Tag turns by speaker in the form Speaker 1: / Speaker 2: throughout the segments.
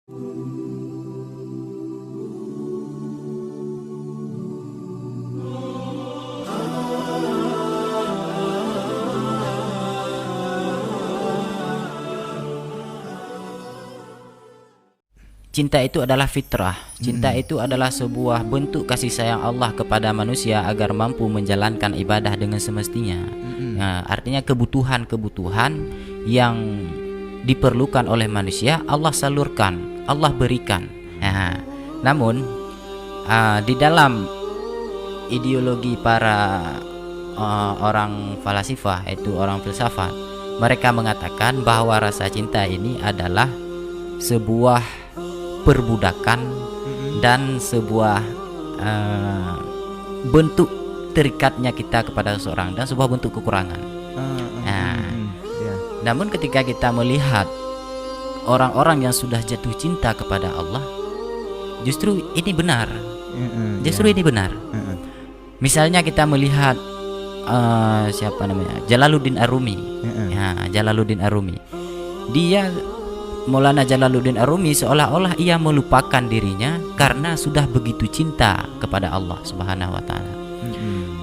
Speaker 1: Cinta itu adalah fitrah. Cinta itu adalah sebuah bentuk kasih sayang Allah kepada manusia agar mampu menjalankan ibadah dengan semestinya. Nah, artinya kebutuhan-kebutuhan yang diperlukan oleh manusia Allah salurkan, Allah berikan. Nah, namun di dalam ideologi para orang falasifah, yaitu orang filsafat, mereka mengatakan bahwa rasa cinta ini adalah sebuah perbudakan dan sebuah bentuk terikatnya kita kepada seseorang dan sebuah bentuk kekurangan. Namun ketika kita melihat orang-orang yang sudah jatuh cinta kepada Allah, justru ini benar. Ini benar. Misalnya kita melihat siapa namanya? Jalaluddin Ar-Rumi. Jalaluddin Ar-Rumi. Maulana Jalaluddin Ar-Rumi seolah-olah ia melupakan dirinya karena sudah begitu cinta kepada Allah Subhanahu wa taala.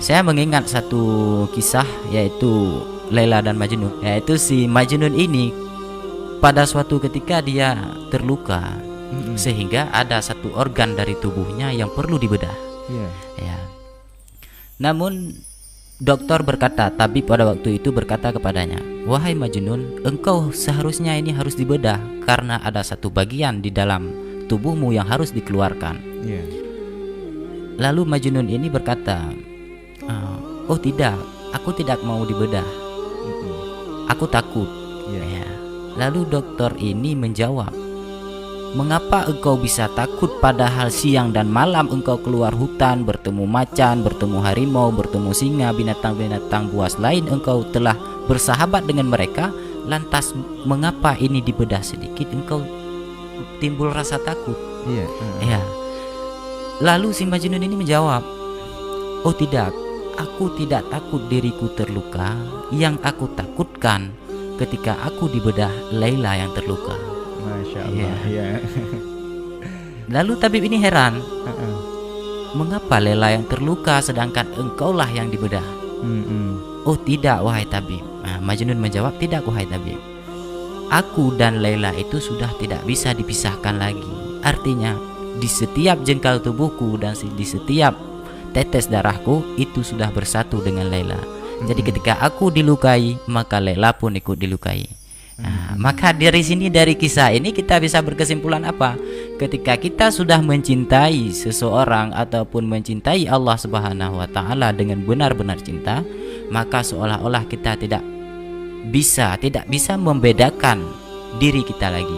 Speaker 1: Saya mengingat satu kisah, yaitu Laila dan Majnun. Yaitu si Majnun ini pada suatu ketika dia terluka, sehingga ada satu organ dari tubuhnya yang perlu dibedah. Namun dokter berkata, tabib pada waktu itu berkata kepadanya, "Wahai Majnun, engkau seharusnya ini harus dibedah karena ada satu bagian di dalam tubuhmu yang harus dikeluarkan." Lalu Majnun ini berkata, "Oh tidak, aku tidak mau dibedah. Aku takut." Lalu dokter ini menjawab, "Mengapa engkau bisa takut padahal siang dan malam engkau keluar hutan, bertemu macan, bertemu harimau, bertemu singa, binatang-binatang buas lain, engkau telah bersahabat dengan mereka, lantas mengapa ini dibedah sedikit engkau timbul rasa takut?" Lalu si Majnun ini menjawab, "Oh tidak, aku tidak takut diriku terluka. Yang aku takutkan ketika aku dibedah Laila yang terluka."
Speaker 2: Masya Allah.
Speaker 1: Lalu tabib ini heran, "Mengapa Laila yang terluka sedangkan engkaulah yang dibedah?" "Oh tidak, wahai tabib." Majnun menjawab, "Tidak, wahai tabib. Aku dan Laila itu sudah tidak bisa dipisahkan lagi. Artinya di setiap jengkal tubuhku dan di setiap tetes darahku itu sudah bersatu dengan Laila. Jadi ketika aku dilukai, maka Laila pun ikut dilukai." Maka dari sini, dari kisah ini kita bisa berkesimpulan apa? Ketika kita sudah mencintai seseorang ataupun mencintai Allah Subhanahu wa taala dengan benar-benar cinta, maka seolah-olah kita tidak bisa membedakan diri kita lagi.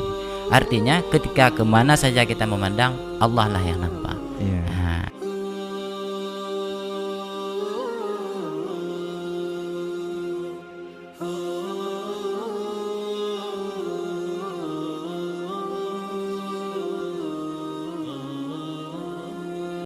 Speaker 1: Artinya ketika kemana saja kita memandang, Allah lah yang nampak.